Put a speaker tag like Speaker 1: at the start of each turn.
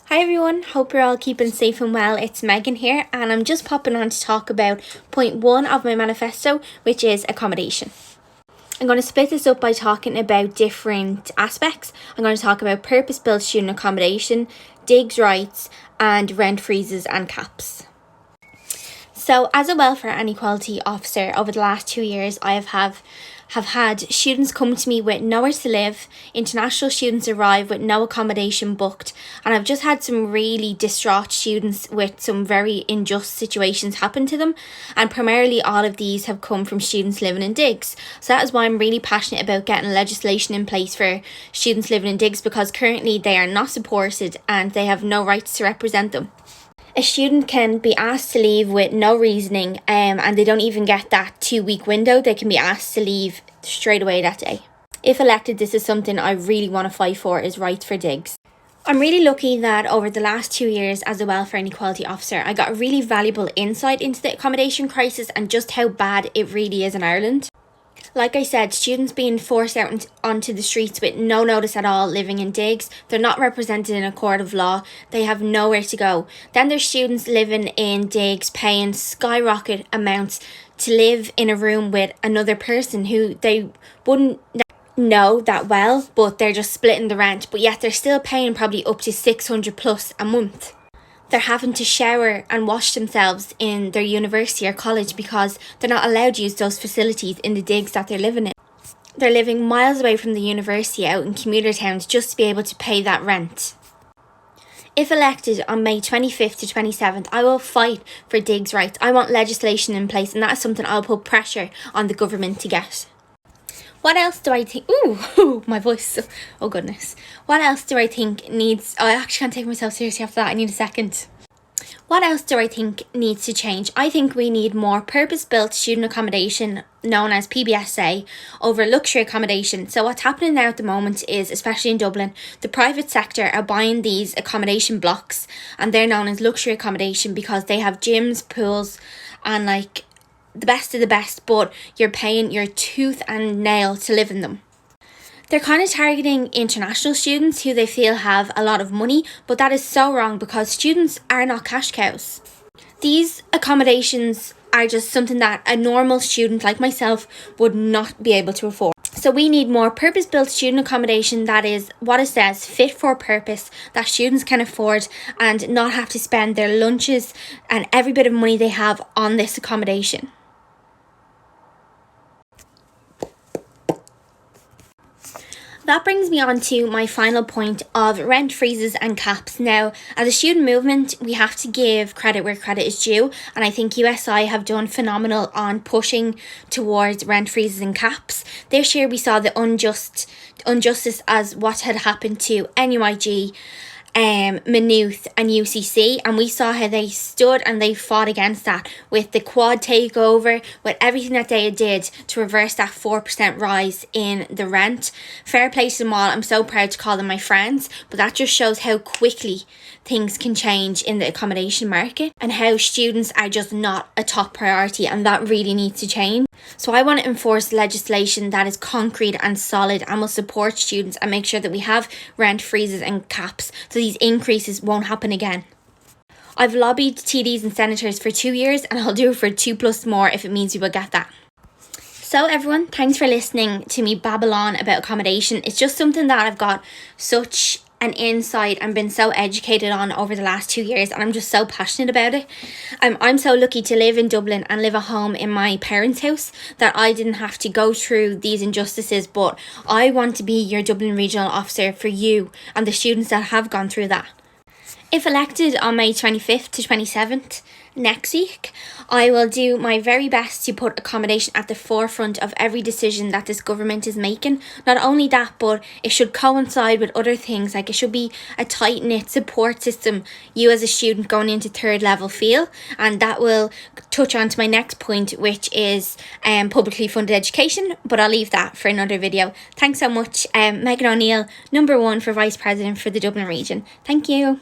Speaker 1: Hi everyone, hope you're all keeping safe and well. It's Megan here and I'm just popping on to talk about point 1 of my manifesto, which is accommodation. I'm going to split this up by talking about different aspects. I'm going to talk about purpose-built student accommodation, digs rights and rent freezes and caps. So as a welfare and equality officer over the last 2 years, I have had students come to me with nowhere to live, international students arrive with no accommodation booked, and I've just had some really distraught students with some very unjust situations happen to them, and primarily all of these have come from students living in digs. So that is why I'm really passionate about getting legislation in place for students living in digs, because currently they are not supported and they have no rights to represent them. A student can be asked to leave with no reasoning and they don't even get that 2-week window. They can be asked to leave straight away that day. If elected, this is something I really want to fight for, is rights for digs. I'm really lucky that over the last 2 years as a welfare and equality officer, I got a really valuable insight into the accommodation crisis and just how bad it really is in Ireland. Like I said, students being forced out onto the streets with no notice at all, living in digs. They're not represented in a court of law. They have nowhere to go. Then there's students living in digs paying skyrocket amounts to live in a room with another person who they wouldn't know that well, but they're just splitting the rent. But yet they're still paying probably up to 600 plus a month. They're having to shower and wash themselves in their university or college because they're not allowed to use those facilities in the digs that they're living in. They're living miles away from the university out in commuter towns just to be able to pay that rent. If elected on May 25th to 27th, I will fight for digs rights. I want legislation in place, and that is something I'll put pressure on the government to get. What else do I think? Ooh, my voice. Oh goodness. What else do I think needs... I actually can't take myself seriously after that. I need a second. What else do I think needs to change? I think we need more purpose-built student accommodation, known as PBSA, over luxury accommodation. So what's happening now at the moment is, especially in Dublin, the private sector are buying these accommodation blocks, and they're known as luxury accommodation because they have gyms, pools, and like the best of the best, but you're paying your tooth and nail to live in them. They're kind of targeting international students who they feel have a lot of money, but that is so wrong because students are not cash cows. These accommodations are just something that a normal student like myself would not be able to afford. So we need more purpose-built student accommodation that is, what it says, fit for purpose, that students can afford and not have to spend their lunches and every bit of money they have on this accommodation. That brings me on to my final point of rent freezes and caps. Now, as a student movement, we have to give credit where credit is due, and I think USI have done phenomenal on pushing towards rent freezes and caps. This year we saw the injustice as what had happened to NUIG, Maynooth and UCC, and we saw how they stood and they fought against that with the quad takeover, with everything that they did to reverse that 4% rise in the rent. Fair play to them all. I'm so proud to call them my friends, but that just shows how quickly things can change in the accommodation market and how students are just not a top priority, and that really needs to change. So I want to enforce legislation that is concrete and solid and will support students and make sure that we have rent freezes and caps so these increases won't happen again. I've lobbied TDs and senators for 2 years, and I'll do it for 2+ more if it means we will get that. So everyone, thanks for listening to me babble on about accommodation. It's just something that I've got such an insight and been so educated on over the last 2 years, and I'm just so passionate about it. I'm so lucky to live in Dublin and live at home in my parents' house that I didn't have to go through these injustices, but I want to be your Dublin regional officer for you and the students that have gone through that. If elected on May 25th to 27th next week, I will do my very best to put accommodation at the forefront of every decision that this government is making. Not only that, but it should coincide with other things, like it should be a tight-knit support system you as a student going into 3rd level feel, and that will touch on to my next point, which is publicly funded education, but I'll leave that for another video. Thanks so much. Megan O'Neill, number 1 for Vice President for the Dublin region. Thank you.